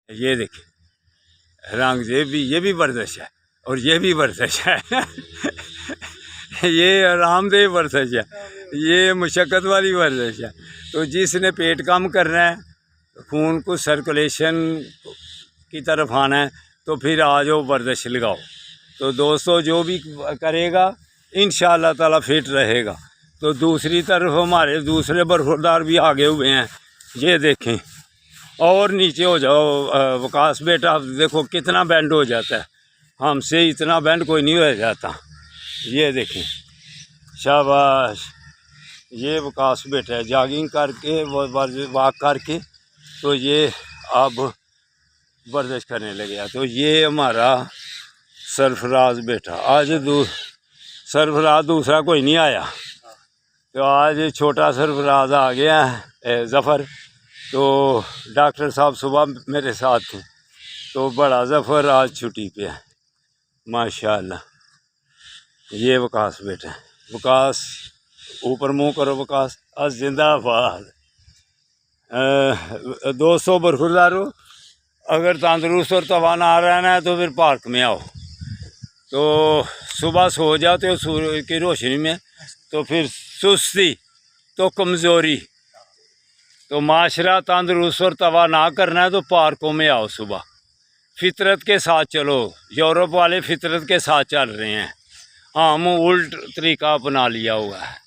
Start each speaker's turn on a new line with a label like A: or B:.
A: ये देखिए रंग, ये भी वर्जिश है और ये भी वर्जिश है ये आरामदेह वर्जिश है, ये मुशक्क़त वाली वर्जिश है। तो जिसने पेट कम करना है, खून को सर्कुलेशन की तरफ आना है, तो फिर आ जाओ वर्जिश लगाओ। तो दोस्तों जो भी करेगा इंशाअल्लाह ताला फिट रहेगा। तो दूसरी तरफ हमारे दूसरे बरखुरदार भी आगे हुए हैं, ये देखें। और नीचे हो जाओ वकास बेटा, देखो कितना बैंड हो जाता है, हमसे इतना बैंड कोई नहीं हो जाता। ये देखें, शाबाश। ये वकास बेटा है, जॉगिंग करके वॉक करके तो ये अब वर्जिश करने लगे। तो ये हमारा सरफराज बेटा, आज सरफराज दूसरा कोई नहीं आया, तो आज छोटा सरफराज आ गया है ज़फ़र। तो डॉक्टर साहब सुबह मेरे साथ थे, तो बड़ा ज़फ़र आज छुट्टी पे है माशाअल्लाह। ये वकास बेटा, वकास ऊपर मुंह करो वकास, आज जिंदाबाद। दोस्तों बरखुरदारों, अगर तंदुरुस्त और तवाना रहना है तो फिर पार्क में आओ। तो सुबह सो जाते हो सूरज की रोशनी में, तो फिर सुस्ती तो कमज़ोरी, तो माशरा तंदुरुस्त और तवा ना करना है तो पार्कों में आओ सुबह। फितरत के साथ चलो, यूरोप वाले फितरत के साथ चल रहे हैं, हम उल्ट तरीका अपना लिया हुआ है।